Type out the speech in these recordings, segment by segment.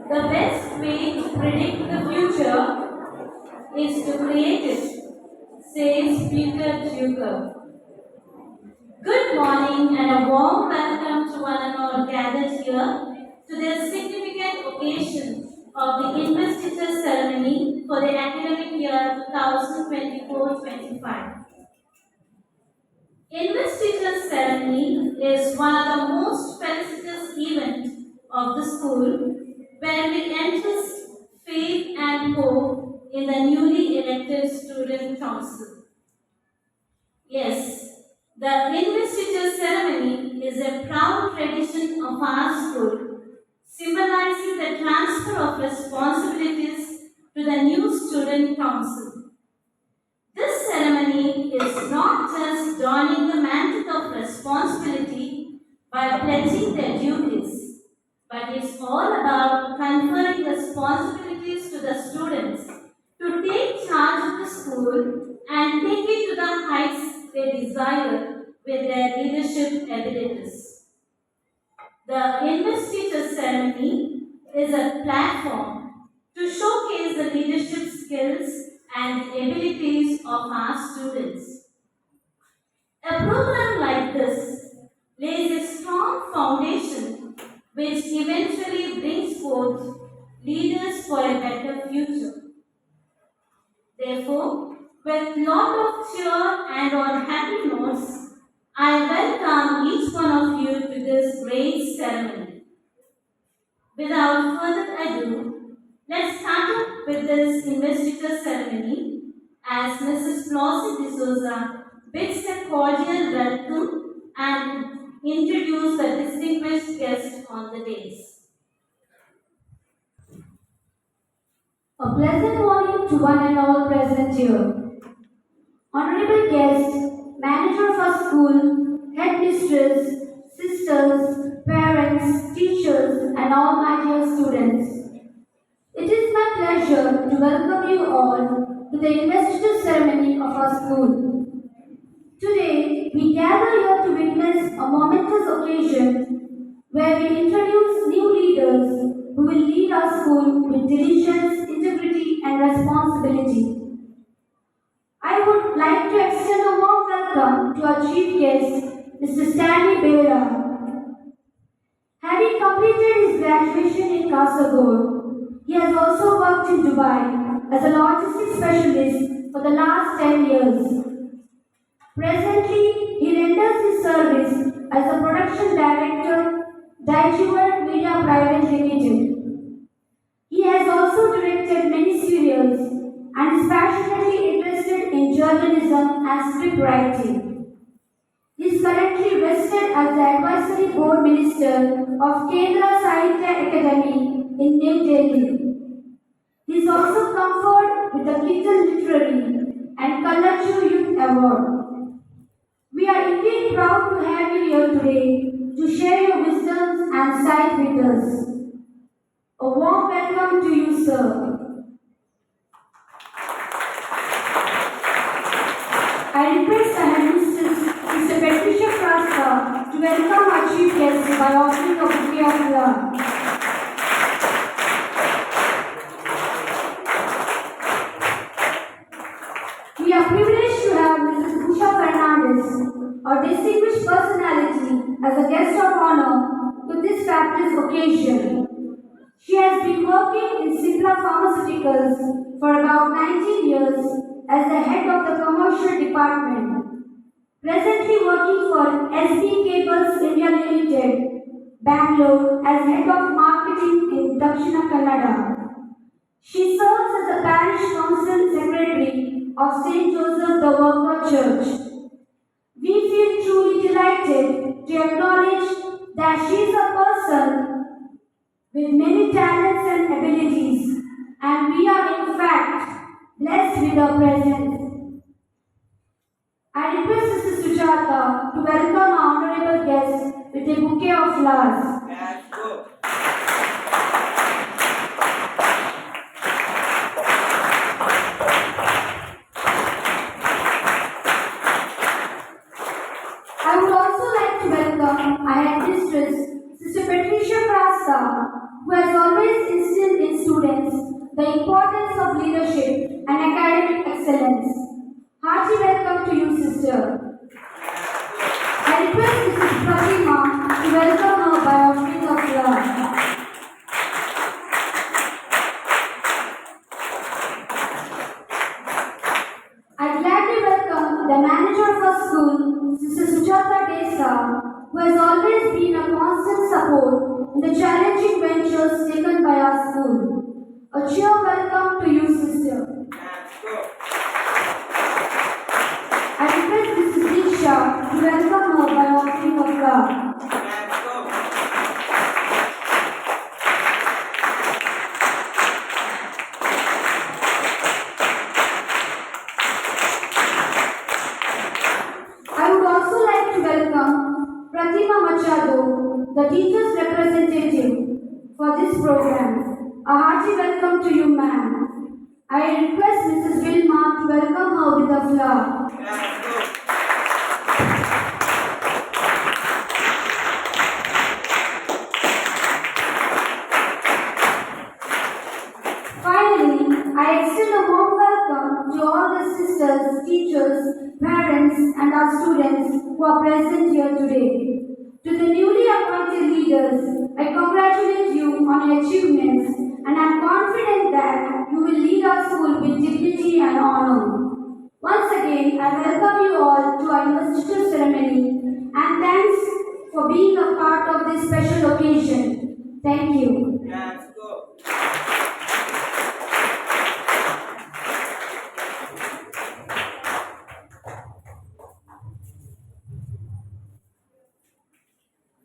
The best way to predict the future is to create it, says Peter Drucker. Good morning and a warm welcome to one and all gathered here to the significant occasion of the investiture ceremony for the academic year 2024-25. Investiture ceremony is one of the most felicitous events of the school where we entrust faith and hope in the newly elected student council. Yes, the investiture ceremony is a proud tradition of our school, symbolizing the transfer of responsibilities to the new student council. This ceremony is not just donning the mantle of responsibility by pledging their duties, but it's all about conferring responsibilities to the students to take charge of the school and take it to the heights they desire with their leadership abilities. The investiture ceremony is a platform to showcase the leadership skills and abilities of our students. A program like this lays a strong foundation which eventually brings forth leaders for a better future. Therefore, with lot of cheer and on happy notes, I welcome each one of you to this great ceremony. Without further ado, let's start up with this investiture ceremony as Mrs. Flossie D'Souza bids a cordial welcome and introduce the distinguished guest on the dais. A pleasant morning to one and all present here. Honorable guests, manager of our school, headmistress, sisters, parents, teachers, and all my dear students. It is my pleasure to welcome you all to the investiture ceremony of our school. Today, we gather here to witness a momentous occasion where we introduce new leaders who will lead our school with diligence, integrity, and responsibility. I would like to extend a warm welcome to our chief guest, Mr. Stanley Bera. Having completed his graduation in Kasaragod, he has also worked in Dubai as a logistics specialist for the last 10 years. Presently, he renders his service as a production director, Daiichi Media Private Limited. He has also directed many serials and is passionately interested in journalism and script writing. He is currently vested as the Advisory Board Minister of Kendra Sahitya Academy in New Delhi. He is also conferred with the Keaton Literary and Kalachu Youth Award. We are indeed proud to have you here today to share your wisdoms and sight with us. A warm welcome to you, sir. I request the headmistress, Mr. Patricia Frasta, to welcome our chief guest by offering a bouquet of love. We are privileged to have Mrs. Usha Fernandez, a distinguished personality, as a guest of honor to this fabulous occasion. She has been working in Cipla Pharmaceuticals for about 19 years as the head of the commercial department. Presently working for SB Cables India Limited, Bangalore as head of marketing in Dakshina Kannada. She serves as the parish council secretary of St. Joseph the Worker Church. We feel truly delighted to acknowledge that she is a person with many talents and abilities, and we are in fact blessed with her presence. I request Mrs. Sujata to welcome our honorable guest with a bouquet of flowers. I would also like to welcome our headmistress, Sister Patricia Prasta, who has always instilled importance of leadership and academic excellence. Hearty welcome to you, sister. I request Mrs. Pratima to welcome her by offering a flower. I gladly welcome the manager of our school, Sister Sujata Desa, who has always been a constant support in the challenging ventures taken by our school. A cheer welcome to you, sister. I request Mrs. Diksha to welcome her by offering a flower. I would also like to welcome Pratima Machado, the teacher's representative for this program. A hearty welcome to you, ma'am. I request Mrs. Vilma to welcome her with a flower. Finally, I extend a warm welcome to all the sisters, teachers, parents, and our students who are present here today. To the newly appointed leaders, I congratulate you on your achievements and I am confident that you will lead our school with dignity and honor. Once again, I welcome you all to our investiture ceremony and thanks for being a part of this special occasion. Thank you. Let's go.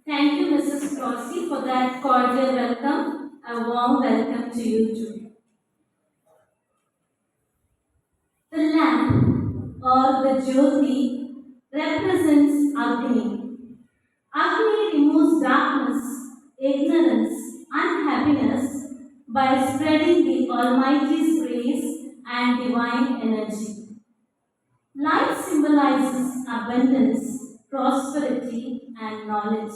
Thank you, Mrs. Crosby, for that cordial welcome. A warm welcome to you too. The lamp or the Jyoti represents Agni. Agni removes darkness, ignorance, unhappiness by spreading the Almighty's grace and divine energy. Light symbolizes abundance, prosperity, and knowledge.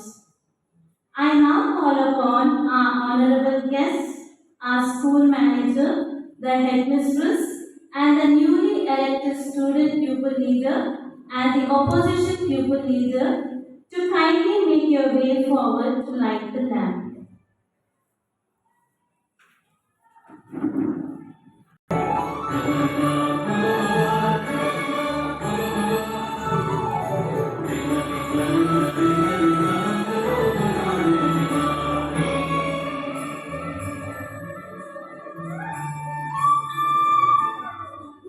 I now call upon our honorable guest, our school manager, the headmistress, and the newly elected student pupil leader and the opposition pupil leader to kindly make your way forward to light the lamp.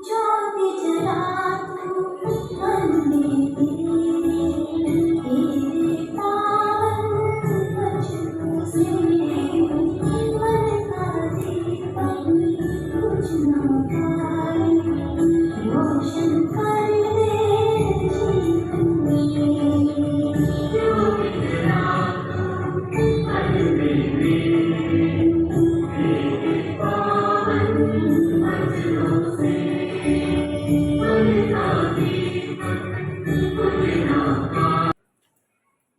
ज्योति जला तू मन में तेरे पावन वचनों से मन का दीपक कुछ न पाए रोशन कर दे जीवन में ज्योति जला तू मन में तेरे पावन वचनों से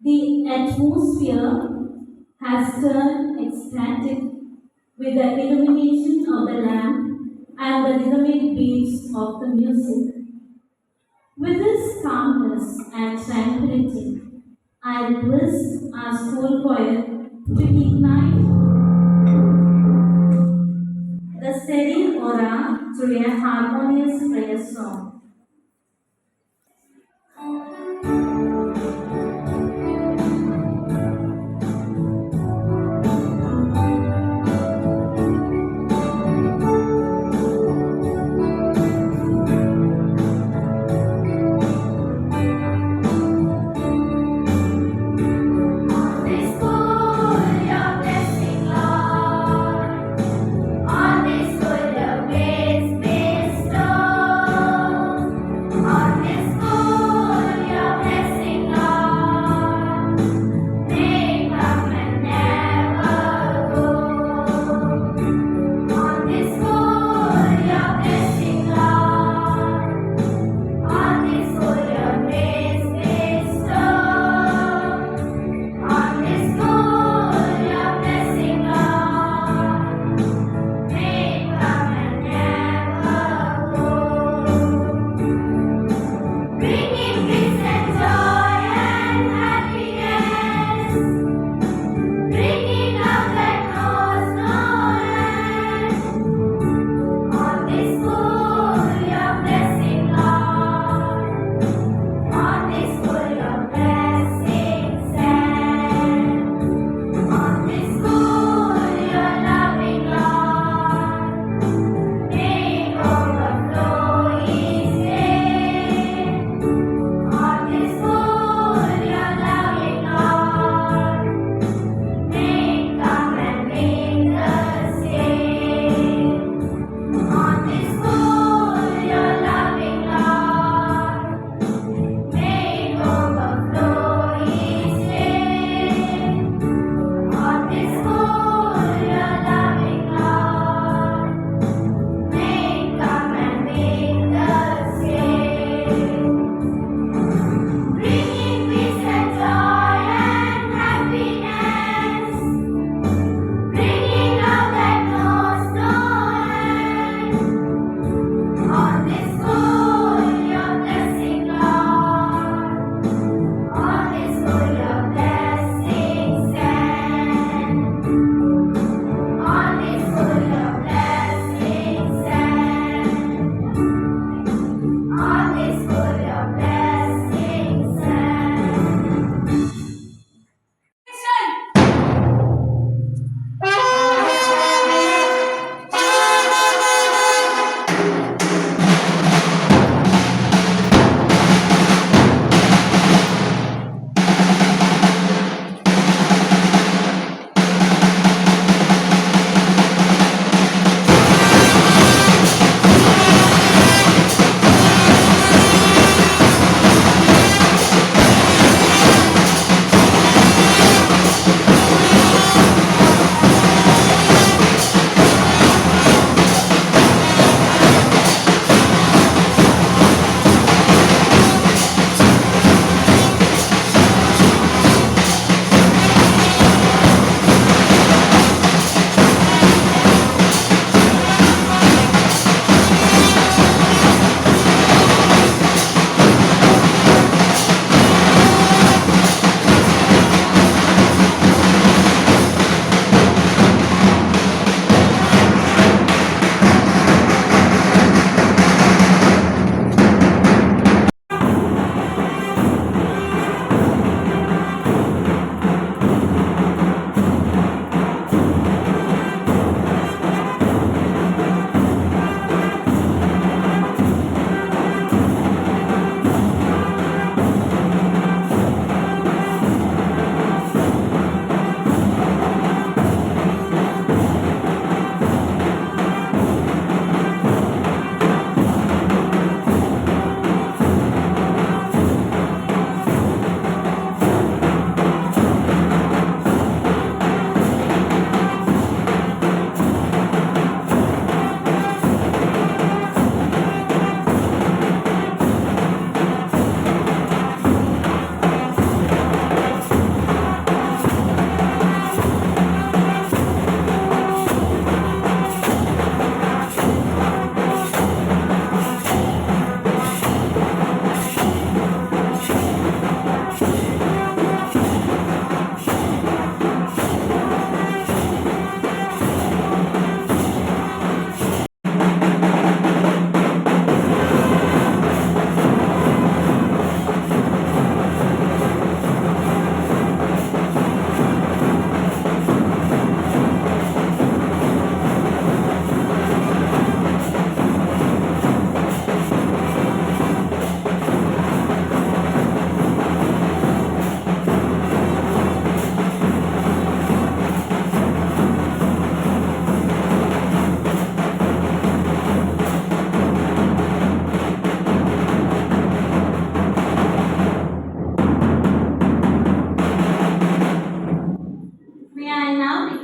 The atmosphere has turned ecstatic with the illumination of the lamp and the rhythmic beats of the music. With this calmness and tranquility, I request our school choir to ignite the steady aura through a harmonious prayer song. On this school, your grace bestow.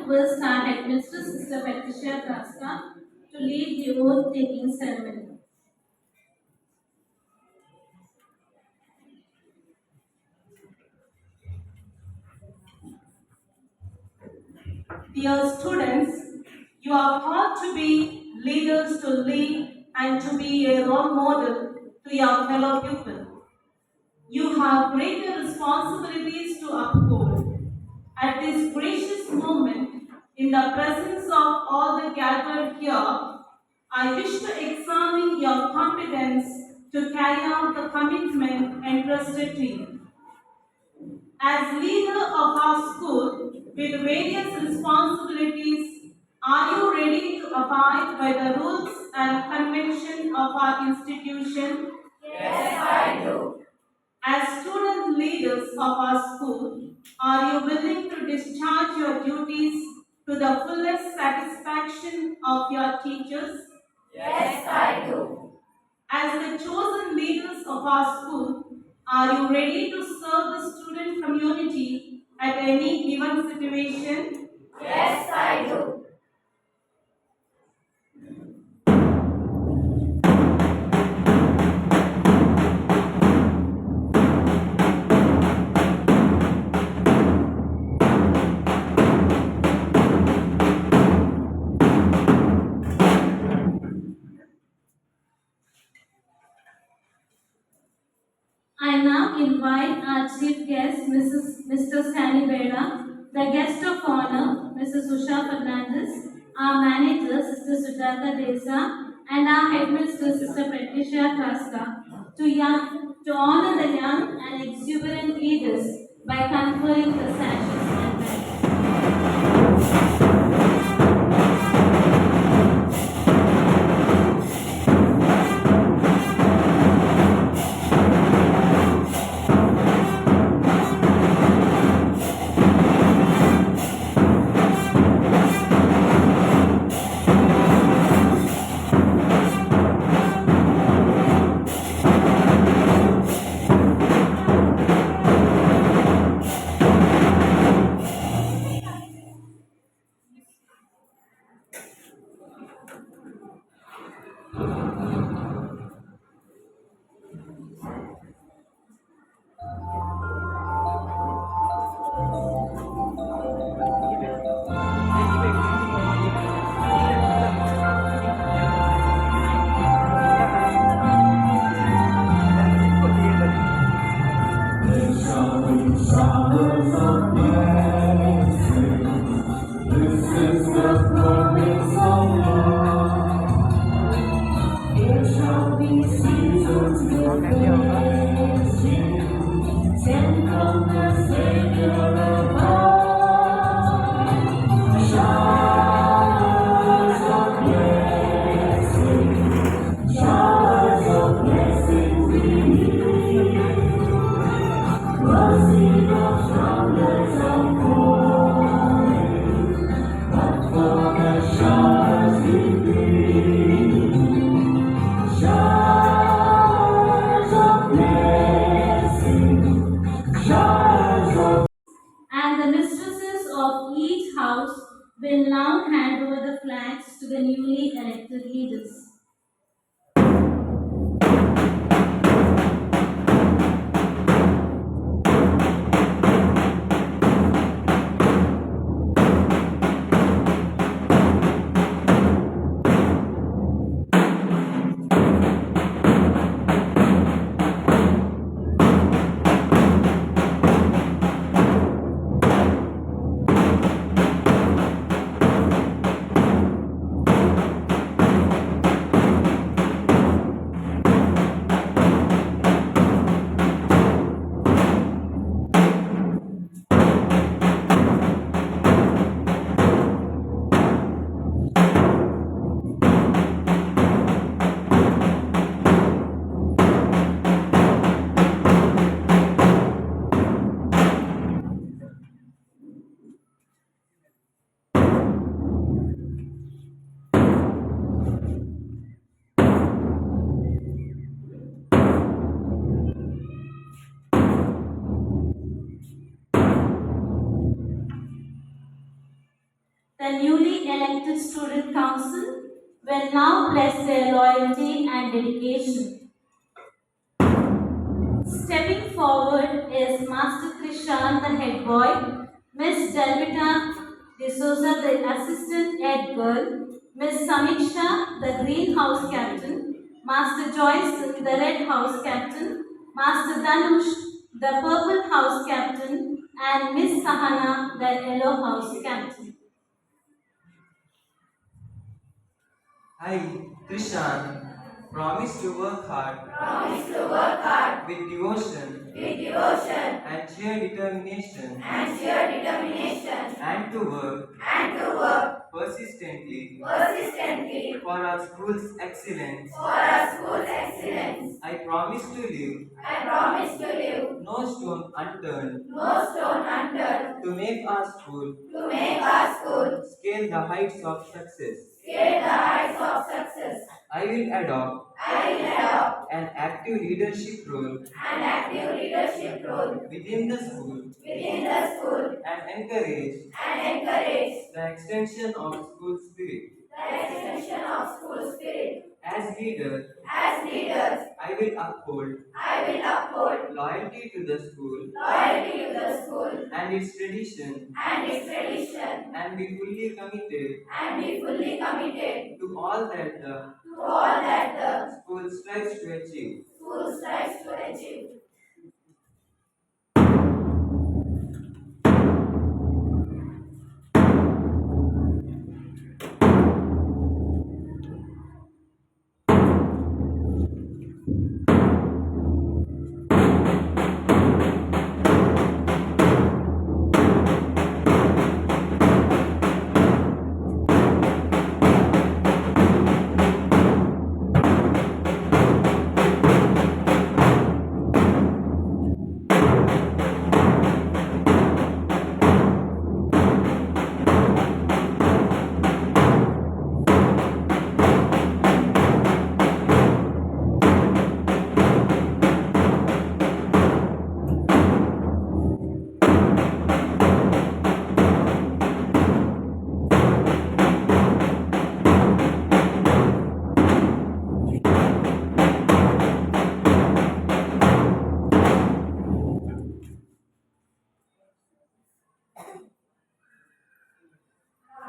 request our headmistress, Sister Patricia Kraska, to lead the oath-taking ceremony. Dear students, you are called to be leaders to lead and to be a role model to your fellow people. You have greater responsibilities to uphold. At this gracious moment, in the presence of all the gathered here, I wish to examine your competence to carry out the commitment entrusted to you. As leader of our school with various responsibilities, are you ready to abide by the rules and convention of our institution? Yes, I do. As student leaders of our school, are you willing to discharge your duties to the fullest satisfaction of your teachers? Yes, I do. As the chosen leaders of our school, are you ready to serve the student community at any given situation? Yes, I do. I now invite our chief guest, Mr. Stanley Beda, the guest of honor, Mrs. Usha Fernandez, our manager, Sister Sujata Desa, and our headmistress, Sister Patricia Kraska, to honor the young and exuberant leaders by conferring the sashes and medals. And the mistresses of each house will now hand over the flags to the newly elected leaders. the newly elected student council will now bless their loyalty and dedication. Stepping forward is Master Krishan, the head boy, Miss Delvita D'Souza, the assistant head girl, Miss Samiksha, the greenhouse captain, Master Joyce, the red house captain, Master Danush, the purple house captain, and Miss Sahana, the yellow house captain. I, Krishan, promise to work hard Promise to work hard with devotion with devotion and sheer determination and sheer determination and to work persistently persistently for our school's excellence. for our school's excellence. I promise to leave I promise to leave no stone unturned no stone unturned to make our school to make our school scale the heights of success. scale the heights of success. I will adopt I will adopt an active leadership role an active leadership role within the school within the school and encourage and encourage the extension of school spirit. the extension of school spirit. As leader, As leaders, I will uphold I will uphold loyalty to the school loyalty to the school and its tradition and its tradition and be fully committed and be fully committed to all that the to all that the school strives to achieve. school strives to achieve.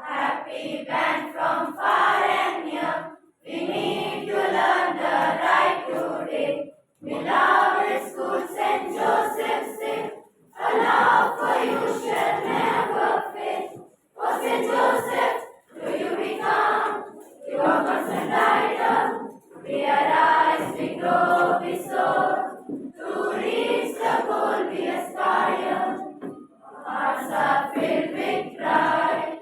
Happy band from far and near, we need to learn the right today. We love the school St. Joseph's Day, a love for you shall never fade. For St. Joseph, do you become your constant rider? We arise, we grow, we soar, to reach the goal we aspire. Hearts are filled with pride,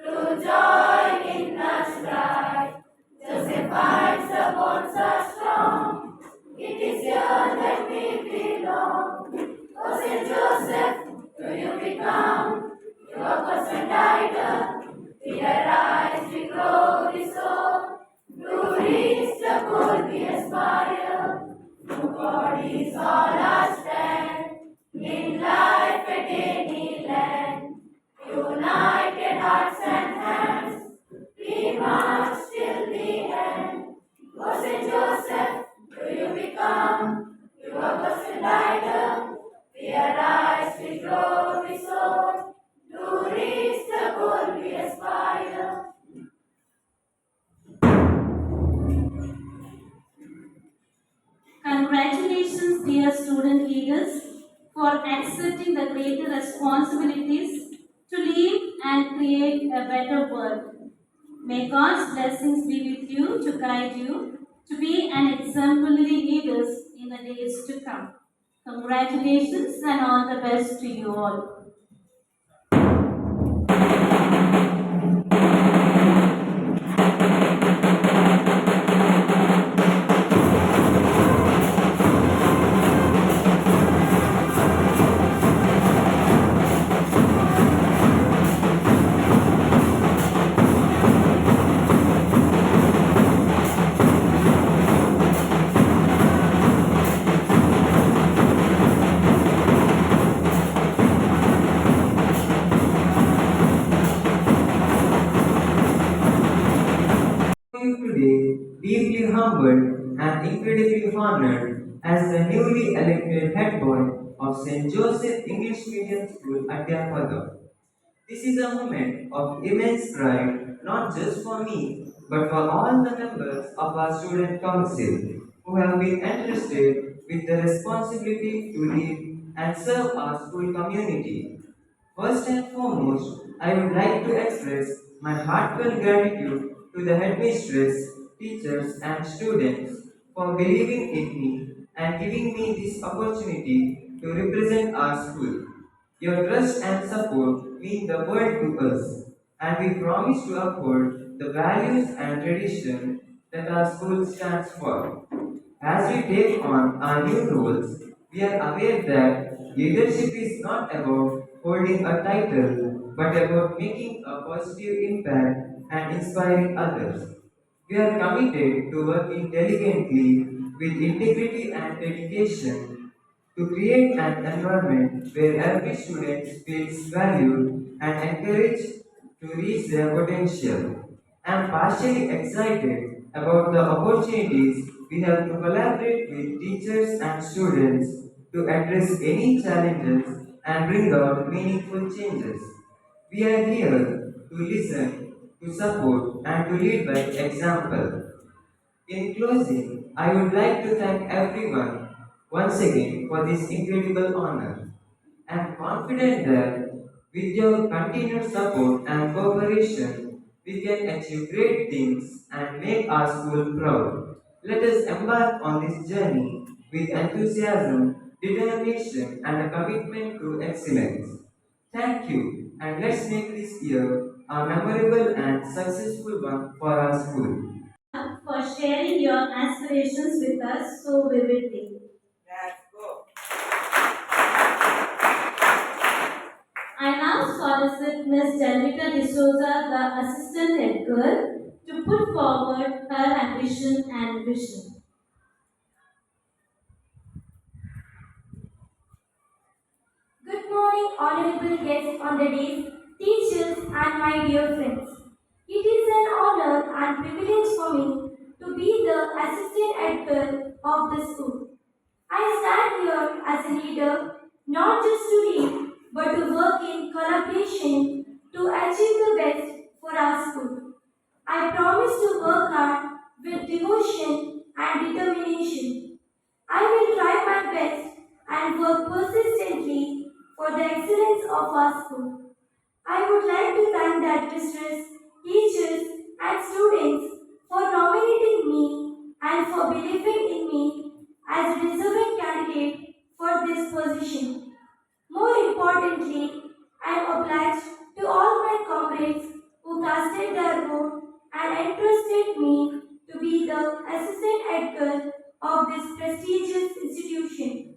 to join in the stride. Joseph finds the bonds are strong. It is here that we belong. Oh, Saint Joseph, do you become your constant guider? We arise, we grow, we soar, to reach the goal we aspire. No bodies all our stand in life at any land. United hearts and hands, we march till the end. Oh, Saint Joseph, do you become your constant guider? We arise, we grow, we soar, to reach the goal we aspire. Congratulations, dear student leaders, for accepting the greater responsibilities to lead and create a better world. May God's blessings be with you to guide you to be an exemplary leaders in the days to come. Congratulations and all the best to you all. humbled and incredibly honored as the newly elected head boy of St. Joseph English Medium School at Yapada. This is a moment of immense pride, not just for me, but for all the members of our student council who have been entrusted with the responsibility to lead and serve our school community. First and foremost, I would like to express my heartfelt gratitude to the headmistress, teachers, and students for believing in me and giving me this opportunity to represent our school. Your trust and support mean the world to us, and we promise to uphold the values and tradition that our school stands for. As we take on our new roles, we are aware that leadership is not about holding a title, but about making a positive impact and inspiring others. We are committed to working diligently with integrity and dedication to create an environment where every student feels valued and encouraged to reach their potential. I am partially excited about the opportunities we have to collaborate with teachers and students to address any challenges and bring about meaningful changes. We are here to listen, to support, and to lead by example. In closing, I would like to thank everyone once again for this incredible honor. I am confident that with your continued support and cooperation, we can achieve great things and make our school proud. Let us embark on this journey with enthusiasm, determination, and a commitment to excellence. Thank you, and let's make this year a memorable and successful one for our school. For sharing your aspirations with us so vividly. I now solicit Ms. Delvita D'Souza, the Assistant Head Girl, to put forward her ambition and vision. Good morning, honorable guests on the days, teachers, and my dear friends. It is an honor and privilege for me to be the assistant editor of the school. I stand here as a leader, not just to lead, but to work in collaboration to achieve the best for our school. I promise to work hard with devotion and determination. I will try my best and work persistently for the excellence of our school. I would like to thank the administrators, teachers, and students for nominating me and for believing in me as a deserving candidate for this position. More importantly, I am obliged to all my comrades who casted their vote and entrusted me to be the assistant editor of this prestigious institution.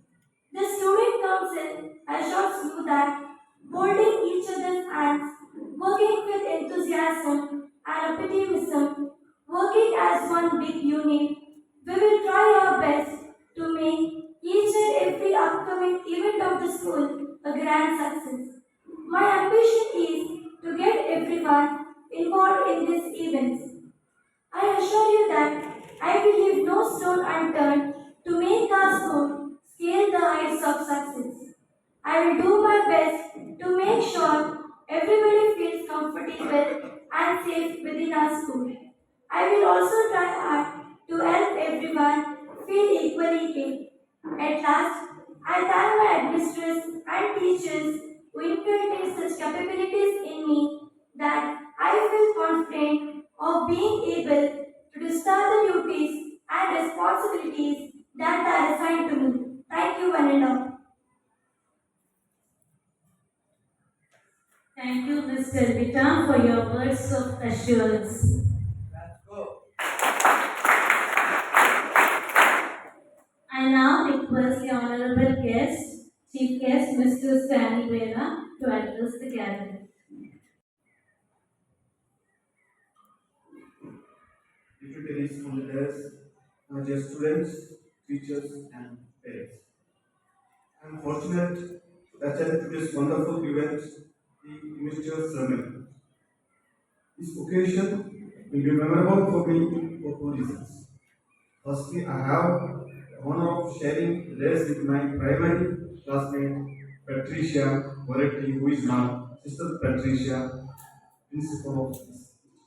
The Student Council assures you that holding each other's hands, working with enthusiasm and optimism, working as one big unit, we will try our best to make each and every upcoming event of the school a grand success. My ambition is to get everyone involved in these events. I assure you that I will leave no stone unturned to make our school scale the heights of success. I will do my best to make sure everybody feels comfortable and safe within our school. I will also try hard to help everyone feel equally cared. At last, I thank my administrators and teachers who inculcated such capabilities in me that I feel confident of being able to start the duties and responsibilities that are assigned to me. Thank you, one and all. Thank you, Ms. Delvita, for your words of assurance. I now request the Honorable Guest, Chief Guest, Mr. Stanley Vera, to address the gathering. Dignitaries on the dais, my dear students, teachers, and parents. I am fortunate to attend today's wonderful event, the Investiture Ceremony. This occasion will be memorable for me for two reasons. Firstly, I have the honor of sharing this with my primary classmate Patricia Moretti, who is now Sister Patricia, principal of this institution.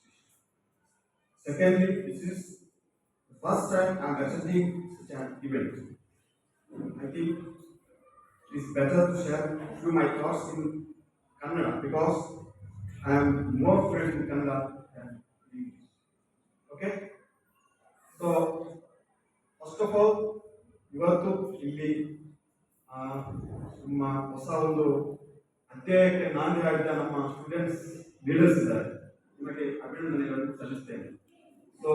Secondly, this is the first time I am attending such an event. I think it is better to share few my thoughts in Kannada because I am more fluent in Kannada than English. Okay? So, first of all, ಇವತ್ತು ಇಲ್ಲಿ ನಮ್ಮ ಹೊಸ ಒಂದು ಅಧ್ಯಾಯಕ್ಕೆ ನಾಂದಿ ಹಾಡಿದ ನಮ್ಮ students leaders ಇದ್ದಾರೆ. ನಿಮಗೆ ಅಭಿನಂದನೆಗಳನ್ನು ಸಲ್ಲಿಸ್ತೇನೆ. ಸೊ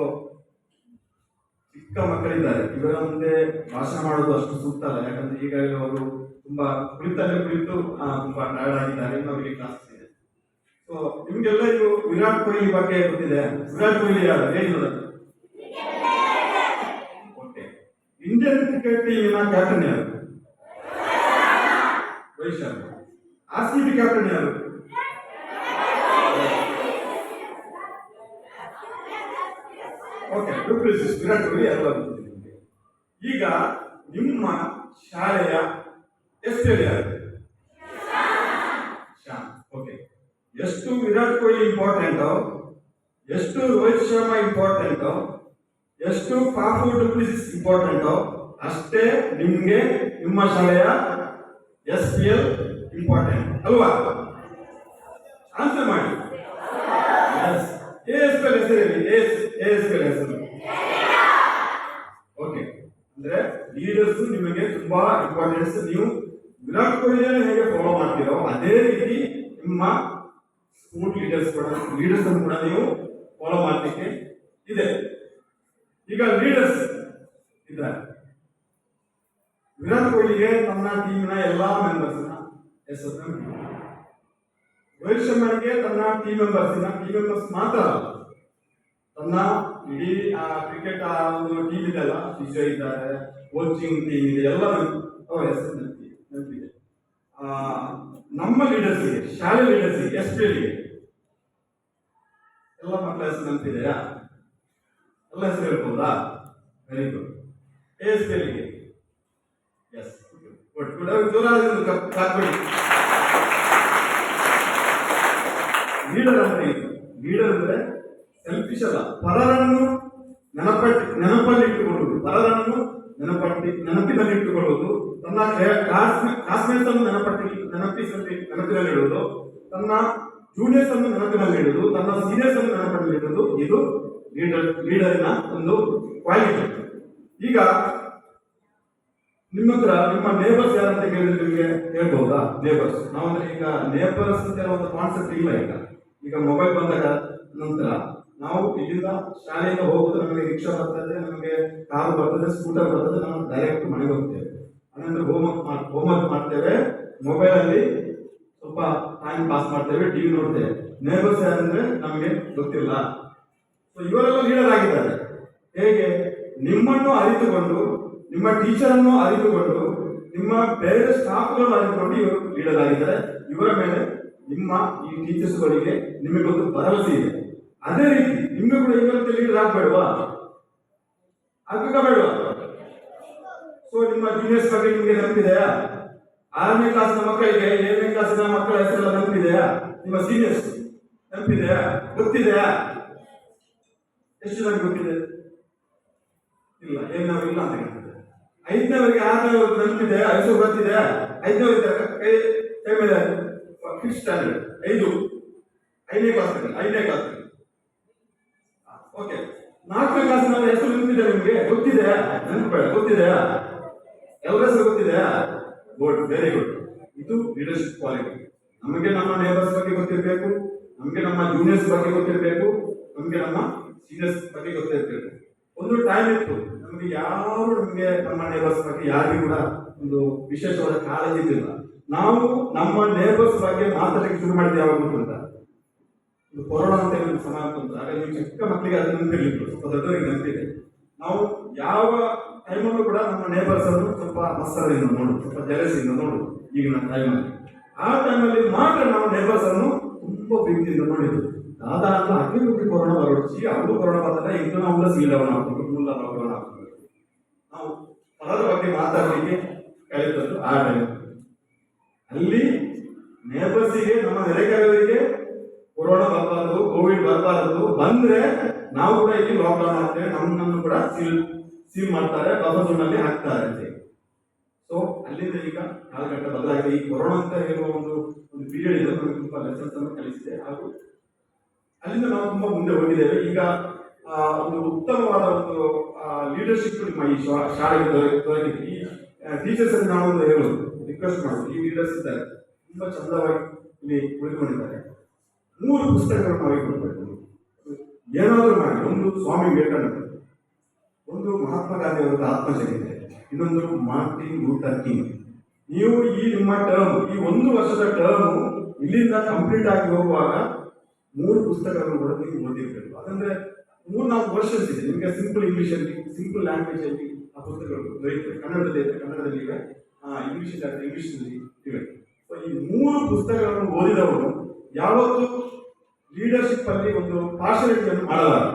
ಚಿಕ್ಕ ಮಕ್ಕಳಿದ್ದಾರೆ, ಇವರ ಮುಂದೆ ಭಾಷಣ ಮಾಡೋದು ಅಷ್ಟು ಸೂಕ್ತ ಅಲ್ಲ, ಯಾಕಂದ್ರೆ ಈಗಾಗಲೇ ಅವರು ತುಂಬಾ ಕುಳಿತಲ್ಲೇ ಕುಳಿತು ತುಂಬಾ ಟಯರ್ಡ್ ಆಗಿದ್ದಾರೆ, ಇನ್ನು ಅವರಿಗೆ ಕ್ಲಾಸ್ ಇದೆ. ಸೊ ನಿಮ್ಗೆಲ್ಲ ಇದು ವಿರಾಟ್ ಕೊಹ್ಲಿ ಬಗ್ಗೆ ಗೊತ್ತಿದೆ. ವಿರಾಟ್ ಕೊಹ್ಲಿ ಯಾರು ಹೇಳಿ ನೋಡೋದು? ಓಕೆ, ಇಂಡಿಯನ್ ಕ್ರಿಕೆಟ್ ಟೀಮಿನ ಕ್ಯಾಪ್ಟನ್ ಯಾರು? ರೋಹಿತ್ ಶರ್ಮಾ. RCB ಕ್ಯಾಪ್ಟನ್ ಯಾರು? ಓಕೆ, ವಿರಾಟ್ ಕೊಹ್ಲಿ ಎಲ್ಲ ಗೊತ್ತಿದೆ ನಿಮಗೆ. ಈಗ ನಿಮ್ಮ ಶಾಲೆಯ ಎಷ್ಟು ಯಾರು? ಶ್ಯಾಮ್. ಓಕೆ, ಎಷ್ಟು ವಿರಾಟ್ ಕೊಹ್ಲಿ ಇಂಪಾರ್ಟೆಂಟೋ, ಎಷ್ಟು ರೋಹಿತ್ ಶರ್ಮಾ ಇಂಪಾರ್ಟೆಂಟೋ, ಎಷ್ಟು ಫಾಫು ಡುಪ್ಲಿಸಿಸ್ ಇಂಪಾರ್ಟೆಂಟೋ, ಅಷ್ಟೇ ನಿಮ್ಗೆ ನಿಮ್ಮ ಶಾಲೆಯ SPL ಇಂಪಾರ್ಟೆಂಟ್ ಅಲ್ವಾ? ಆನ್ಸರ್ ಮಾಡಿ. ASPL ಹೆಸರು ಹೇಳಿ. ASPL ಹೆಸರು. ಓಕೆ, ಅಂದ್ರೆ ಲೀಡರ್ಸ್ ನಿಮಗೆ ತುಂಬಾ ಇಂಪಾರ್ಟೆನ್ಸ್. ನೀವು ವಿರಾಟ್ ಕೊಹ್ಲಿಯನ್ನು ಹೇಗೆ ಫಾಲೋ ಮಾಡ್ತೀರೋ ಅದೇ ರೀತಿ ನಿಮ್ಮ ಸ್ಕೂಲ್ ಲೀಡರ್ಸ್ ಅನ್ನು ಕೂಡ ನೀವು ಫಾಲೋ ಮಾಡ್ಲಿಕ್ಕೆ ಇದೆ. ಈಗ ಲೀಡರ್ಸ್ ಇದ್ದಾರೆ. ವಿರಾಟ್ ಕೊಹ್ಲಿಗೆ ತನ್ನ ಟೀಮಿನ ಎಲ್ಲಾ ಮೆಂಬರ್ಸ್ ಹೆಸರು, ರೋಹಿತ್ ಶರ್ಮಾಗೆ ತನ್ನ ಟೀಮ್ ಮೆಂಬರ್ಸ್ ಮಾತ್ರ ಅಲ್ಲ, ತನ್ನ ಇಡೀ ಕ್ರಿಕೆಟ್ ಒಂದು ಟೀಮ್ ಇದೆಲ್ಲ, ಫಿಸಿಯೋ ಇದ್ದಾರೆ, ಕೋಚಿಂಗ್ ಟೀಮ್ ಇದೆ, ಎಲ್ಲ ಅವರ ಹೆಸರು ನೆನಪಿದೆ. ನಮ್ಮ ಲೀಡರ್ಸ್ಗೆ, ಶಾಲೆ ಲೀಡರ್ಸ್ಗೆ, SPLಗೆ ಎಲ್ಲ ಮಕ್ಕಳ ಹೆಸರು ನೆನಪಿದೆಯಾ? ಎಲ್ಲ ಹೆಸರು ಹೇಳ್ಬೋದಾ? Very good. ASPLಗೆ ಎಸ್, ಗುಡ್ ಗುಡ್. ಜೋರಾದ ಕಾಕ್ಬಿಡಿ. ಲೀಡರ್ ಅಂದ್ರೆ ಇದು. ಲೀಡರ್ ಅಂದ್ರೆ ಸೆಲ್ಫಿಶ್ ಅಲ್ಲ, ಪರರನ್ನು ನೆನಪಲ್ಲಿಟ್ಟುಕೊಳ್ಳುವುದು, ಪರರನ್ನು ನೆನಪಿನಲ್ಲಿಟ್ಟುಕೊಳ್ಳುವುದು, ತನ್ನ ಕ್ಲಾಸ್ಮೇಟ್ಸ್ ಅನ್ನು ನೆನಪಿನಲ್ಲಿಡುವುದು, ತನ್ನ ಜೂನಿಯರ್ಸ್ ಅನ್ನು ನೆನಪಿನಲ್ಲಿಡುವುದು, ತನ್ನ ಸೀನಿಯರ್ಸ್ ಅನ್ನು ನೆನಪಿನಲ್ಲಿಡುವುದು, ಇದು ಲೀಡರಿನ ಒಂದು ಕ್ವಾಲಿಟಿ. ಈಗ ನಿಮ್ಮ ಹತ್ರ ನಿಮ್ಮ ನೇಬರ್ಸ್ ಯಾರಂತ ಕೇಳಿದ್ರೆ ನಿಮಗೆ ಹೇಳ್ಬಹುದಾ? ನೇಬರ್ಸ್ ನಾವಂದ್ರೆ ಈಗ ನೇಬರ್ಸ್ ಅಂತ ಒಂದು ಕಾನ್ಸೆಪ್ಟ್ ಇಲ್ಲ. ಈಗ ಮೊಬೈಲ್ ಬಂದ ನಂತರ ನಾವು ಇಲ್ಲಿಂದ ಶಾಲೆಯಿಂದ ಹೋಗುದು, ನಮಗೆ ರಿಕ್ಷಾ ಬರ್ತದೆ, ನಮಗೆ ಕಾರು ಬರ್ತದೆ, ಸ್ಕೂಟರ್ ಬರ್ತದೆ, ನಾವು ಡೈರೆಕ್ಟ್ ಮನೆಗೆ ಹೋಗ್ತೇವೆ. ಅಂದ್ರೆ ಹೋಮ್ವರ್ಕ್ ಮಾಡ್ತೇವೆ, ಮೊಬೈಲ್ ಅಲ್ಲಿ ಸ್ವಲ್ಪ ಟೈಮ್ ಪಾಸ್ ಮಾಡ್ತೇವೆ, ಟಿವಿ ನೋಡ್ತೇವೆ. ನೇಬರ್ಸ್ ಯಾರಂದ್ರೆ ನಮಗೆ ಗೊತ್ತಿಲ್ಲ. ಸೊ ಇವರೆಲ್ಲ ಲೀಡರ್ ಆಗಿದ್ದಾರೆ. ಹೇಗೆ? ನಿಮ್ಮನ್ನು ಅರಿತುಕೊಂಡು, ನಿಮ್ಮ ಟೀಚರ್ ಅನ್ನು ಅರಿತುಕೊಂಡು, ನಿಮ್ಮ ಬೇರೆ ಸ್ಟಾಫ್ಗಳನ್ನು ಅರಿತುಕೊಂಡು ಇವರು ಲೀಡರ್ ಆಗಿದ್ದಾರೆ. ಇವರ ಮೇಲೆ ನಿಮ್ಮ ಈ ಟೀಚರ್ಸ್ಗಳಿಗೆ ನಿಮಗೊಂದು ಭರವಸೆ ಇದೆ. ಅದೇ ರೀತಿ ನಿಮಗೆ ಕೂಡ ಇವತ್ತು ಲೀಡರ್ ಆಗ್ಬೇಡವಾ? ಆಗಬೇಡವಾ? ಸೊ ನಿಮ್ಮ ಜೂನಿಯರ್ಸ್ ಬಗ್ಗೆ ನಿಮಗೆ ನೆನಪಿದೆಯಾ? 6ನೇ ಕ್ಲಾಸ್ನ ಮಕ್ಕಳಿಗೆ 7ನೇ ಕ್ಲಾಸಿನ ಮಕ್ಕಳ ಹೆಸರೆಲ್ಲ ನೆನಪಿದೆಯಾ? ನಿಮ್ಮ ಸೀನಿಯರ್ಸ್ ನೆನಪಿದೆಯಾ? ಗೊತ್ತಿದೆಯಾ? ಎಷ್ಟು ಜನ ಗೊತ್ತಿದೆ? ಇಲ್ಲ, ಏನವರು ಇಲ್ಲ ಅಂತ ಹೇಳ್ತಾರೆ. 5ನೇವರೆಗೆ 6ನೇವರೆಗೆ ನೆನಪಿದೆ, ಹೆಸರು ಗೊತ್ತಿದೆ. 5ನೇವರೆಗೆ ಕೈ ಮೇಲೆ 5th ಸ್ಟ್ಯಾಂಡರ್ಡ್, 5ನೇ ಕ್ಲಾಸ್. ಓಕೆ, 4ನೇ ಕ್ಲಾಸ್ ಹೆಸರು ನೆನಪಿದೆ ನಿಮ್ಗೆ? ಗೊತ್ತಿದೆ? ನೆನಪು ಗೊತ್ತಿದೆಯಾ? ಎಲ್ಲರ ಹೆಸರು ಗೊತ್ತಿದೆಯಾ? Good, very good. ಇದು ಲೀಡರ್ಶಿಪ್ ಕ್ವಾಲಿಟಿ. ನಮಗೆ ನಮ್ಮ ನೇಬರ್ಸ್ ಬಗ್ಗೆ ಗೊತ್ತಿರಬೇಕು, ನಮಗೆ ನಮ್ಮ ಜೂನಿಯರ್ಸ್ ಬಗ್ಗೆ ಗೊತ್ತಿರಬೇಕು, ನಮಗೆ ನಮ್ಮ ಸೀನಿಯರ್ಸ್ ಬಗ್ಗೆ ಗೊತ್ತಿರಬೇಕು. ಒಂದು ಟೈಮ್ ಇತ್ತು, ನಮಗೆ ನಮ್ಮ ನೇಬರ್ಸ್ ಬಗ್ಗೆ ಯಾರಿಗೂ ಕೂಡ ಒಂದು ವಿಶೇಷವಾದ ಕಾಳಜಿ ಇದ್ದಿಲ್ಲ. ನಾವು ನಮ್ಮ ನೇಬರ್ಸ್ ಬಗ್ಗೆ ಮಾತಾಡಲಿಕ್ಕೆ ಶುರು ಮಾಡಿದ್ವಿ ಯಾವಾಗ ಅಂತ, ಇದು ಕೊರೋನಾ ಅಂತ ಹೇಳಿ ಸಮಯ ಅಂತ. ಆಗ ನೀವು ಚಿಕ್ಕ ಮಕ್ಕಳಿಗೆ ಅದು ನೆನಪಿರ್ಲಿಕ್ಕೆ, ಸ್ವಲ್ಪ ದೊಡ್ಡವರಿಗೆ ನೆನಪಿದೆ. ನಾವು ಯಾವ ಟೈಮಲ್ಲೂ ಕೂಡ ನಮ್ಮ ನೇಬರ್ಸ್ ಅನ್ನು ಸ್ವಲ್ಪ ಮತ್ಸರದಿಂದ ನೋಡು, ಸ್ವಲ್ಪ ಜಲಸಿಯಿಂದ ನೋಡು. ಈಗಿನ ಟೈಮಲ್ಲಿ, ಆ ಟೈಮಲ್ಲಿ ಮಾತ್ರ ನಾವು ನೇಬರ್ಸ್ ಅನ್ನು ತುಂಬಾ ಪ್ರೀತಿಯಿಂದ ನೋಡಿದ್ವಿ. ಅದಾದ ಅಗ್ನಿಮುಖಿ ಕೊರೋನಾ ಬರೋದು, ಅವರು ಕೊರೋನಾ ಬಂದಾಗ ಇಂದು ನಾವು ಸೀಲ್ ಡೌನ್ ಆಗ್ಬೇಕು, ಫುಲ್ ಲಾಕ್ಡೌನ್ ಆಗ್ಬೇಕು. ನಾವು ಪದದ ಬಗ್ಗೆ ಮಾತಾಡಲಿಕ್ಕೆ ಕಲಿತದ್ದು ಆ ಟೈಮ್. ಅಲ್ಲಿ ನೇಬರ್ಸಿಗೆ, ನಮ್ಮ ನೆರೆಕರೆಯವರಿಗೆ ಕೊರೋನಾ ಬರಬಾರದು, ಕೋವಿಡ್ ಬರಬಾರದು, ಬಂದ್ರೆ ನಾವು ಕೂಡ ಇಲ್ಲಿ ಲಾಕ್ಡೌನ್ ಮಾಡ್ತೇವೆ, ನಮ್ಮನ್ನು ಕೂಡ ಸೀಲ್ ಮಾಡ್ತಾರೆ, ಬಫರ್ ಝೋನ್ ಅಲ್ಲಿ ಹಾಕ್ತಾರೆ ಅಂತ. ಸೊ ಅಲ್ಲಿಂದ ಈಗ ಕಾಲಘಟ್ಟ ಬದಲಾಗಿದೆ. ಈ ಕೊರೋನಾ ಅಂತ ಹೇಳುವ ಒಂದು ಪೀರಿಯಡ್ ಇದೆ, ನಮಗೆ ತುಂಬಾ ಲೆಸನ್ಸ್ ಅನ್ನು ಕಲಿಸಿದೆ, ಹಾಗೂ ಅಲ್ಲಿಂದ ನಾವು ತುಂಬಾ ಮುಂದೆ ಹೋಗಿದ್ದೇವೆ. ಈಗ ಒಂದು ಉತ್ತಮವಾದ ಒಂದು ಲೀಡರ್ಶಿಪ್ ನಿಮ್ಮ ಈ ಶಾಲೆಗೆ ದೊರಕಿದೆ. ಈ ಟೀಚರ್ಸ್ ಅಲ್ಲಿ ನಾವು ಒಂದು ಹೇಳೋದು, ರಿಕ್ವೆಸ್ಟ್ ಮಾಡೋದು, ಈ ಲೀಡರ್ಸ್ ಇದ್ದಾರೆ, ತುಂಬಾ ಚಂದವಾಗಿ ಇಲ್ಲಿ ಕುಳಿತುಕೊಂಡಿದ್ದಾರೆ. 3 ಪುಸ್ತಕಗಳನ್ನು ನಾವೇ ಕೊಡಬೇಕು, ಏನಾದರೂ ಮಾಡಿ. ಒಂದು ಸ್ವಾಮಿ ವಿವೇಕಾನಂದ, ಒಂದು ಮಹಾತ್ಮ ಗಾಂಧಿ ಅವರ ಆತ್ಮಚರಿತ್ರೆ, ಇನ್ನೊಂದು ಮಾರ್ಟಿನ್ ಲೂಥರ್ ಕಿಂಗ್. ನೀವು ಈ ನಿಮ್ಮ ಟರ್ಮ್, ಈ 1 ವರ್ಷದ ಟರ್ಮ್ ಇಲ್ಲಿಂದ ಕಂಪ್ಲೀಟ್ ಆಗಿ ಹೋಗುವಾಗ 3 ಪುಸ್ತಕಗಳನ್ನು ಕೂಡ ನೀವು ಓದಿರ್ಬೇಕು. ಅದಂದ್ರೆ 3-4 ವರ್ಷನ್ಸ್ ಇದೆ ನಿಮಗೆ. ಸಿಂಪಲ್ ಇಂಗ್ಲಿಷ್ ಅಲ್ಲಿ, ಸಿಂಪಲ್ ಲ್ಯಾಂಗ್ವೇಜ್ ಅಲ್ಲಿ ಆ ಪುಸ್ತಕಗಳು ದೊರೆಯುತ್ತವೆ. ಕನ್ನಡದಲ್ಲಿ ಇವೆ, ಇಂಗ್ಲಿಷ್ ಇಂಗ್ಲಿಷ್ನಲ್ಲಿ ಇವೆ. ಸೊ ಈ 3 ಪುಸ್ತಕಗಳನ್ನು ಓದಿದವನು ಯಾವತ್ತೂ ಲೀಡರ್ಶಿಪ್ ಅಲ್ಲಿ ಒಂದು ಪಾರ್ಶಾಲಿಟಿಯನ್ನು ಮಾಡಲಾರ.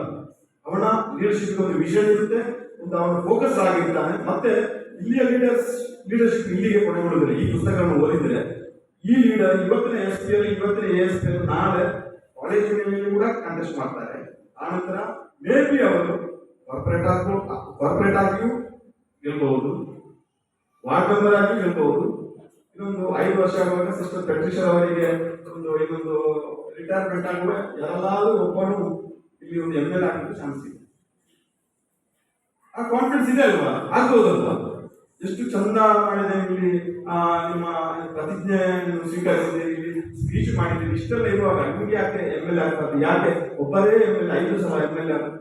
ಅವನ ಲೀಡರ್ಶಿಪ್ ಒಂದು ವಿಷನ್ ಇರುತ್ತೆ, ಒಂದು ಅವನ ಫೋಕಸ್ ಆಗಿರ್ತಾನೆ. ಮತ್ತೆ ಇಲ್ಲಿಯ ಲೀಡರ್ಶಿಪ್ ಇಲ್ಲಿಗೆ ಕೊನೆಗೊಳ್ಳುವುದಿಲ್ಲ. ಈ ಪುಸ್ತಕವನ್ನು ಓದಿದ್ರೆ ಈ ಲೀಡರ್ ಇವತ್ತಿನ SP ಅಲ್ಲಿ, ಇವತ್ತಿನ ASP ಅಲ್ಲಿ ನಾಳೆ ಕಾಲೇಜಿನಲ್ಲಿ ಕೂಡ ಕಂಟೆಸ್ಟ್ ಮಾಡ್ತಾರೆ. ಆನಂತರ ಮೇ ಬಿ ಅವರು ಕಾರ್ಪೊರೇಟ್ ಆಗಿಯೂ ಗೆಲ್ಬಹುದು, ವಾರ್ಡ್ ಮೆಂಬರ್ ಆಗಿಯೂ ಗೆಲ್ಬಹುದು. ಇನ್ನೊಂದು 5 ವರ್ಷ ಆಗುವಾಗ ಸಿಸ್ಟರ್ ಪೆಟ್ರಿಷರ್ ಅವರಿಗೆ ಇನ್ನೊಂದು ರಿಟೈರ್ಮೆಂಟ್ ಆಗುವ ಎಲ್ಲಾದ್ರೂ ಒಬ್ಬನು ಇಲ್ಲಿ ಒಂದು ML ಆಗಲಿಕ್ಕೆ ಚಾನ್ಸ್ ಇದೆ. ಆ ಕಾನ್ಫಿಡೆನ್ಸ್ ಇದೆ ಅಲ್ವಾ, ಆಗ್ಬೋದಲ್ವಾ? ಎಷ್ಟು ಚಂದ ಮಾಡಿದೆ ಇಲ್ಲಿ, ನಿಮ್ಮ ಪ್ರತಿಜ್ಞೆಯನ್ನು ಸ್ವೀಕರಿಸಿದೆ, ಇಲ್ಲಿ ಸ್ಪೀಚ್ ಮಾಡಿದ್ದೀರಿ, ಇಷ್ಟೆಲ್ಲ ಇರುವಾಗ ನಿಮಗೆ ಯಾಕೆ ML ಆಗ್ತದೆ? ಯಾಕೆ ಒಬ್ಬರೇ ML 5 ಸಲ ML ಆಗೋದು,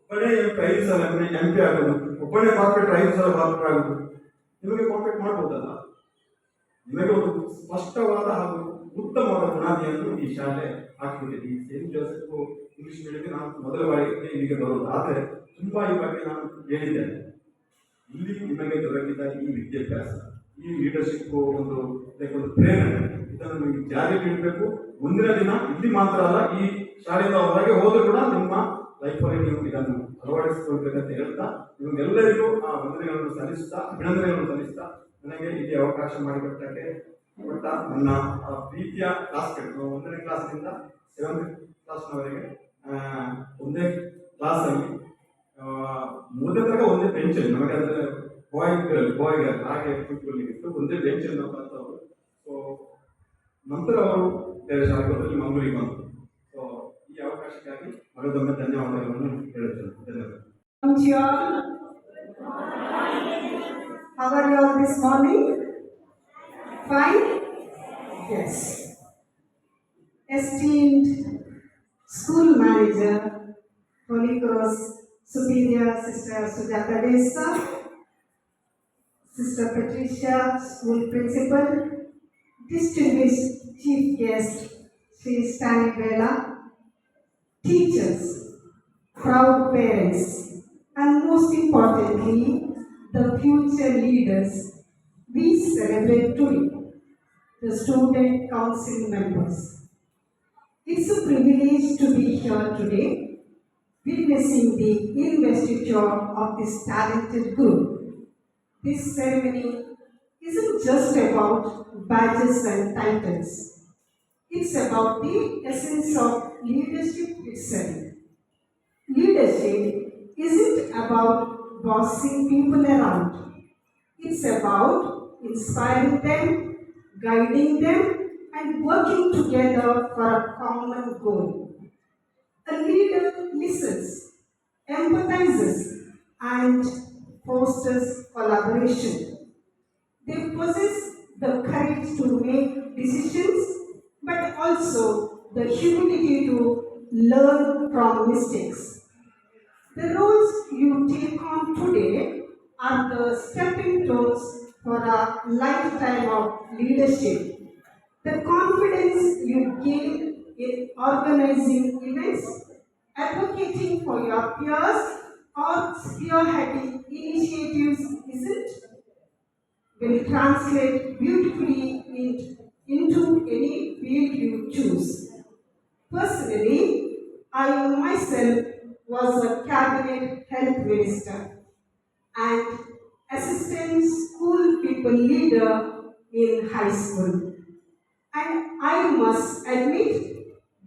ಒಬ್ಬನೇ MP 5 ಸಲ MP ಆಗೋದು, ಒಬ್ಬನೇ ಕಾರ್ಪೊರೇಟ್ 5 ಸಲ ಕಾರ್ಪೊರೇಟ್ ಆಗೋದು? ನಿಮಗೆ ಕಾಂಪೀಟ್ ಮಾಡ್ಬೋದಲ್ಲ? ನಿಮಗೆ ಒಂದು ಸ್ಪಷ್ಟವಾದ ಹಾಗೂ ಉತ್ತಮವಾದ ಬುನಾದಿಯನ್ನು ಈ ಶಾಲೆ ಹಾಕಿಬಿಟ್ಟಿದೆ. ಈ ಸೇಂಟ್ ಜೋಸೆಫ್ ಇಂಗ್ಲಿಷ್ ಮೀಡಿಯಂಗೆ ನಾನು ಮೊದಲ ಬಾರಿಗೆ ಇಲ್ಲಿಗೆ ಬರೋದು, ಆದರೆ ತುಂಬಾ ಈ ಬಗ್ಗೆ ನಾನು ಹೇಳಿದ್ದೇನೆ. ಇಲ್ಲಿ ನಿಮಗೆ ದೊರಕಿದ ಈ ವಿದ್ಯಾಭ್ಯಾಸ, ಈ ಲೀಡರ್ಶಿಪ್ ಒಂದು ಪ್ರೇರಣೆ, ಇದನ್ನು ನೀವು ಜಾರಿಗೆ ಇಡಬೇಕು. ಮುಂದಿನ ದಿನ ಇಲ್ಲಿ ಮಾತ್ರ ಅಲ್ಲ, ಈ ಶಾಲೆಯಿಂದ ಹೊರಗೆ ಹೋದರೂ ಕೂಡ ನಿಮ್ಮ ಲೈಫಲ್ಲಿ ನೀವು ಇದನ್ನು ಅಳವಡಿಸಿಕೊಳ್ಬೇಕಂತ ಹೇಳ್ತಾ, ನಿಮಗೆಲ್ಲರಿಗೂ ಆ ವಂದನೆಗಳನ್ನು ಸಲ್ಲಿಸ್ತಾ, ಅಭಿನಂದನೆಗಳನ್ನು ಸಲ್ಲಿಸ್ತಾ, ನನಗೆ ಇಲ್ಲಿ ಅವಕಾಶ ಮಾಡಿಕೊಟ್ಟಕ್ಕೆ ಕೊಟ್ಟ ನನ್ನ ಪ್ರೀತಿಯ ಕ್ಲಾಸ್ಮೇಟ್, 1ನೇ ಕ್ಲಾಸ್ನಿಂದ 7th ಕ್ಲಾಸ್ನವರೆಗೆ ಒಂದೇ ಕ್ಲಾಸಲ್ಲಿ 3ನೇ ತನಕ ಒಂದೇ ಬೆಂಚಲ್ಲಿ, ನಮಗೆ ಅಂದರೆ ಬಾಯ್ ಗರ್ಲ್ ಹಾಗೆ ಕೂತ್ಕೊಳ್ಳಿತ್ತು, ಒಂದೇ ಬೆಂಚಲ್ಲಿ ನಾವು ಕಲಿತವರು. ಸೊ ನಂತರ ಅವರು ಬೇರೆ ಶಾಲೆಗಳಲ್ಲಿ ಮಂಗಳೂರಿಗೆ ಬಂದರು. ಸೊ ಈ ಅವಕಾಶಕ್ಕಾಗಿ ಮಗದೊಮ್ಮೆ ಧನ್ಯವಾದಗಳನ್ನು ಹೇಳುತ್ತೇನೆ. ಧನ್ಯವಾದ. How are you all this morning? Fine? Yes. Esteemed school manager, Holy Cross Superior Sister Sujata Desa, Sister Patricia, school principal, distinguished chief guest, Sri Stani Vela, teachers, proud parents, and most importantly, the future leaders we celebrate today, the student council members. It's a privilege to be here today, witnessing the investiture of this talented group. This ceremony isn't just about badges and titles. It's about the essence of leadership itself. Leadership isn't about bossing people around. It's about inspiring them, guiding them, and working together for a common goal. A leader listens, empathizes, and fosters collaboration. They possess the courage to make decisions, but also the humility to learn from mistakes. The roles you take on today are the stepping stones for a lifetime of leadership. The confidence you gain in organizing events, advocating for your peers, or spearheading initiatives will translate beautifully into any field you choose. Personally, I myself was a cabinet health minister. and assistant school people leader in high school. And I must admit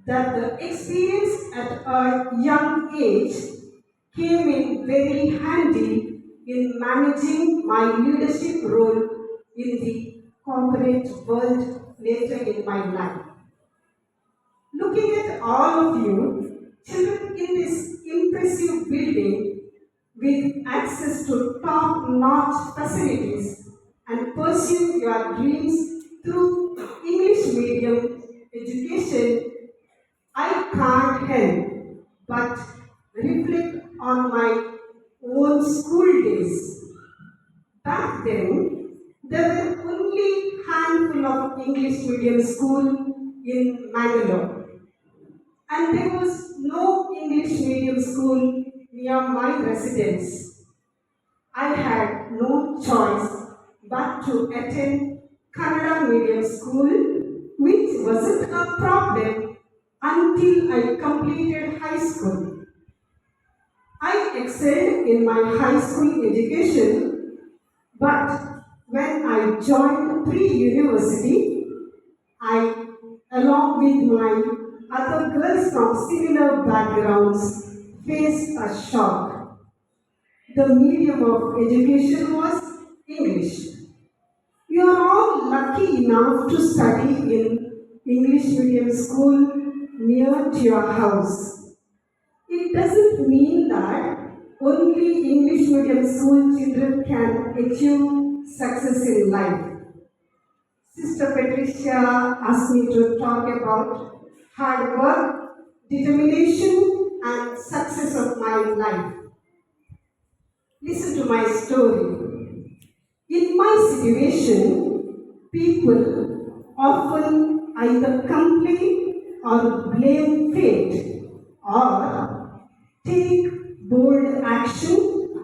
that the experience at a young age came in very handy in managing my leadership role in the corporate world later in my life. Looking at all of you, children in this impressive building with access to top-notch facilities and pursue your dreams through English medium education, I can't help but reflect on my own school days. Back then, there were only handful of English medium school in Mangalore, and there was no English medium school near my residence. I had no choice but to attend Kannada medium school, which wasn't a problem until I completed high school. I excelled in my high school education, but when I joined pre-university, I, along with my other girls from similar backgrounds, faced a shock. The medium of education was English. You are all lucky enough to study in English medium school near to your house. It doesn't mean that only English medium school children can achieve success in life. Sister Patricia asked me to talk about hard work, determination, and success of my life. Listen to my story. In my situation, people often either complain or blame fate or take bold action,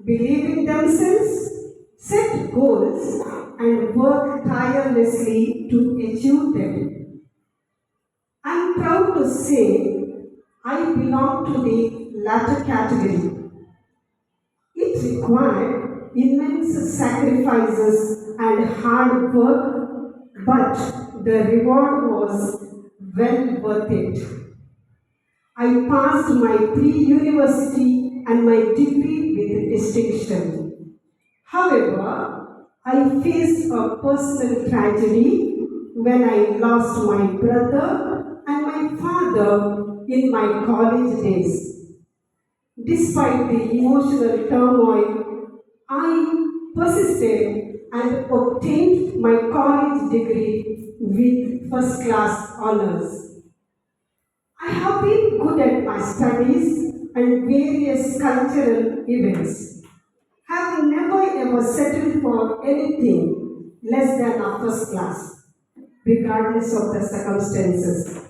believe in themselves, set goals, and work tirelessly to achieve them. I'm proud to say I belong to the latter category. It required immense sacrifices and hard work, but the reward was well worth it. I passed my pre-university and my degree with distinction. However, I faced a personal tragedy when I lost my brother and my father in my college days. Despite the emotional turmoil, I persisted and obtained my college degree with first class honors. I have been good at my studies and various cultural events. Have never ever settled for anything less than a first class, regardless of the circumstances.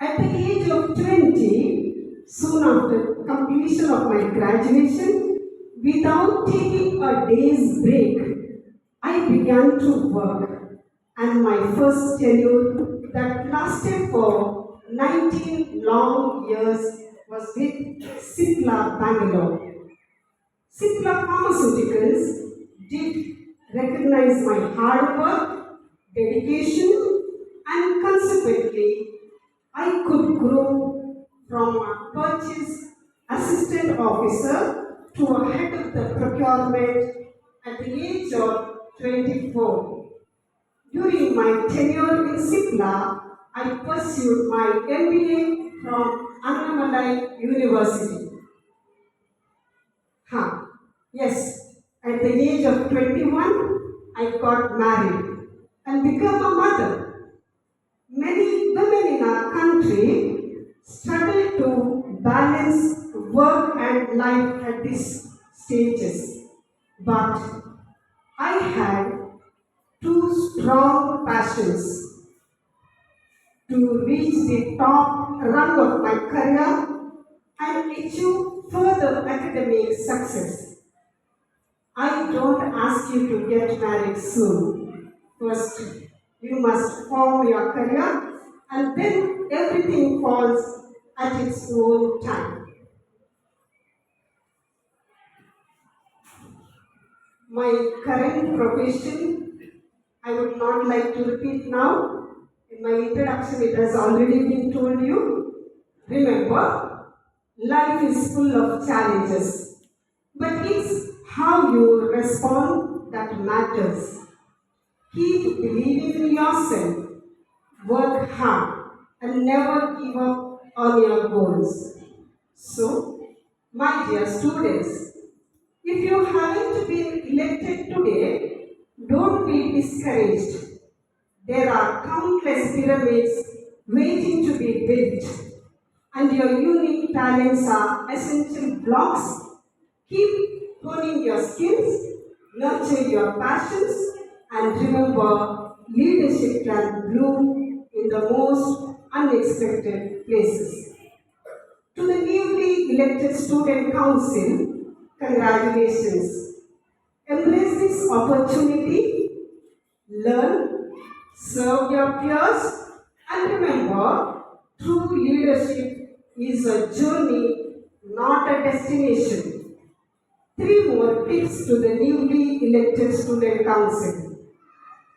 At the age of 20, soon after completion of my graduation, without taking a day's break, I began to work, and my first tenure that lasted for 19 long years was with Cipla Bangalore. Cipla Pharmaceuticals did recognize my hard work, dedication, and consequently, I could grow from a purchase assistant officer to a head of the procurement at the age of 24. During my tenure in Cipla, I pursued my MBA from Annamalai University. Yes, at the age of 21, I got married and became a mother. Many women in our country struggle to balance work and life at these stages. But I had two strong passions to reach the top rung of my career and achieve further academic success. I don't ask you to get married soon. First, you must form your career, and then everything falls at its own time. my current profession, I would not like to repeat now. In my introduction, it has already been told you. Remember, life is full of challenges, but it's how you respond that matters. Keep believing in yourself, work hard, and never give up on your goals. So, my dear students, if you haven't been elected today, don't be discouraged. There are countless pyramids waiting to be built, and your unique talents are essential blocks. Keep honing your skills, nurture your passions, and remember leadership can bloom in the most unexpected places. To the newly elected Student Council, congratulations. Embrace this opportunity, learn, serve your peers, and remember, true leadership is a journey, not a destination. Three more tips to the newly elected Student Council.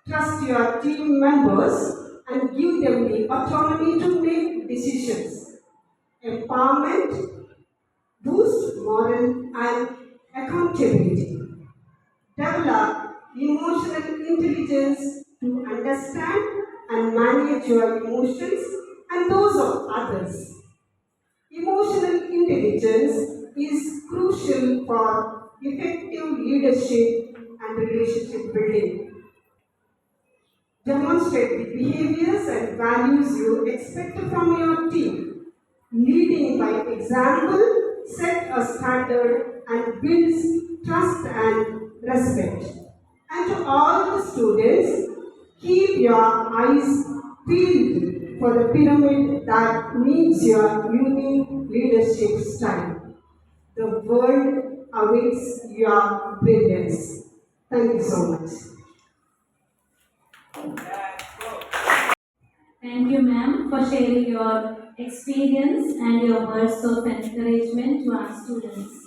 Trust your team members and give them the autonomy to make decisions. Empowerment, boost moral and accountability. Develop emotional intelligence to understand and manage your emotions and those of others. Emotional intelligence is crucial for effective leadership and relationship building. Demonstrate the behaviors and values you expect from your team. Leading by example, set a standard and builds trust and respect. And to all the students, keep your eyes peeled for the pyramid that needs your unique leadership style. The world awaits your brilliance. Thank you so much. Thank you, ma'am, for sharing your experience and your words of encouragement to our students.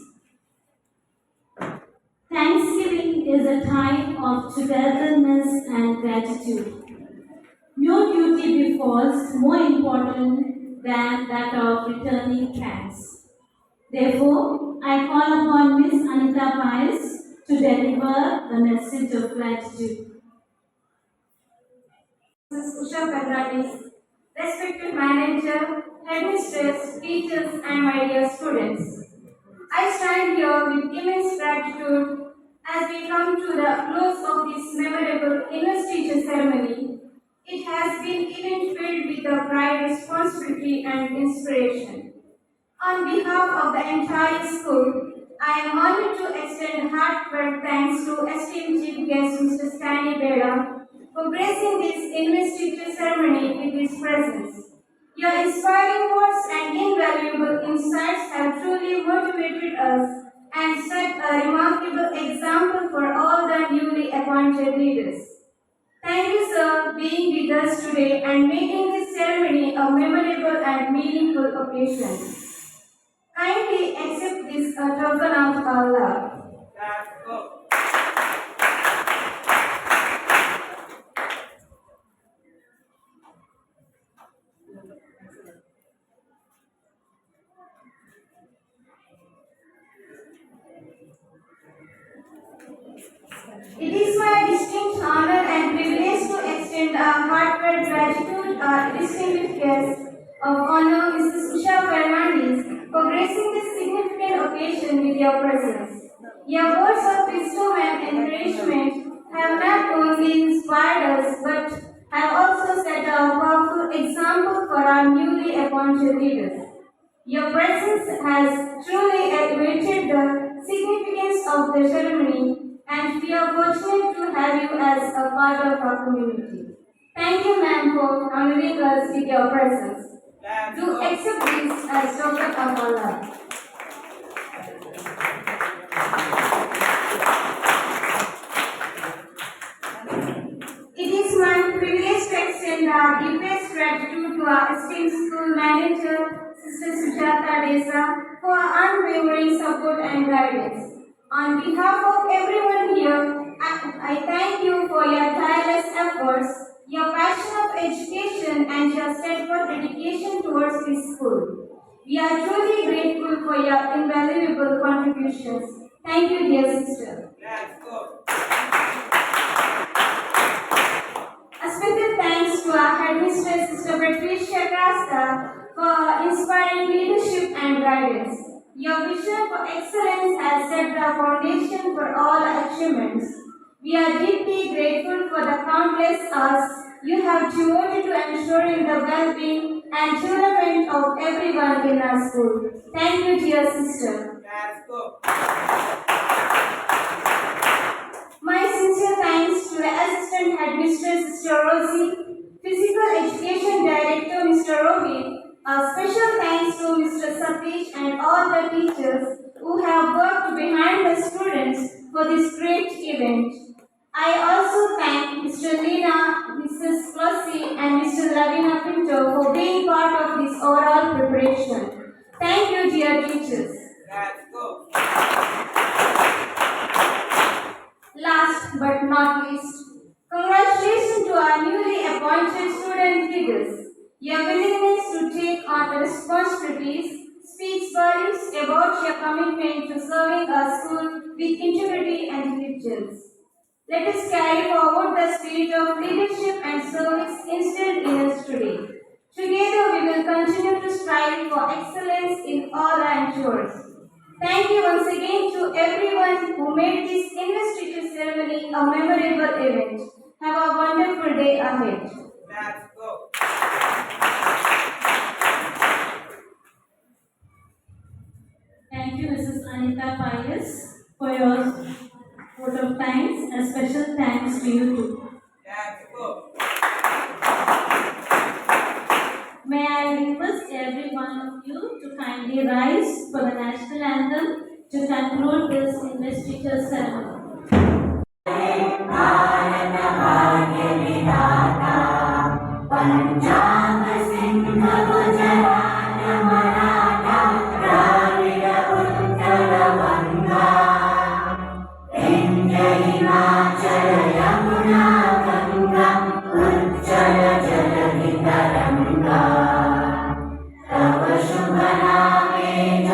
Thanksgiving is a time of togetherness and gratitude. No duty befalls more important than that of returning thanks. Therefore, I call upon Miss Anita Pius to deliver the message of gratitude. Mrs. Usha Fernandez, respected manager, headmistress, teachers, and my dear students. I stand here with immense gratitude as we come to the close of this memorable investiture ceremony. It has been event filled with a pride, responsibility, and inspiration. On behalf of the entire school, I am honored to extend heartfelt thanks to esteemed chief guest Mr. Stanley Beda for gracing this investiture ceremony with his presence. Your inspiring words and invaluable insights have truly motivated us and set a remarkable example for all the newly appointed leaders. Thank you, sir, being with us today and making this ceremony a memorable and meaningful occasion. Kindly accept this token of our love. It is my distinct honor and privilege to extend a heartfelt gratitude to our distinguished guest of honor, Mrs. Usha Fernandez, for gracing this significant occasion with your presence. Your words of wisdom and encouragement have not only inspired us but have also set a powerful example for our newly appointed leaders. Your presence has truly elevated the significance of the ceremony, and we are fortunate to have you as a part of our community. Thank you, ma'am, for honoring us with your presence. Do accept this as token of our love. It is my privilege to extend our deepest gratitude to our esteemed school manager, Sister Sujata Desa, for her unwavering support and guidance. On behalf of everyone here, I thank you for your tireless efforts, your passion of education, and your steadfast dedication towards this school. We are truly grateful for your invaluable contributions. Thank you, dear sister. A special thanks to our headmistress, Sister Patricia Costa, for her inspiring leadership and guidance. Your vision for excellence has set the foundation for all achievements. We are deeply grateful for the countless hours you have devoted to ensuring the well-being and development of everyone in our school. Thank you, dear sister. My sincere thanks to the Assistant Headmistress, Sister Rosie, Physical Education Director, Mr. Rohit. A special thanks to Mr. Satish and all the teachers who have worked behind the students for this great event. I also thank Mr. Lina, Mrs. Flossie, and Mr. Lavina Pinto for being part of this overall preparation. Thank you, dear teachers. Last but not least, congratulations to our newly appointed student leaders. Your willingness to take on the responsibilities speaks volumes about your commitment to serving our school with integrity and diligence. Let us carry forward the spirit of leadership and service instilled in us today. Together we will continue to strive for excellence in all our endeavors. Thank you once again to everyone who made this investiture ceremony a memorable event. Have a wonderful day ahead. Thank you, Mrs. Anita Pius, for your vote of thanks. A special thanks to you too. May I request every one of you to kindly rise for the national anthem to conclude this investiture ceremony. Tava Shubha Name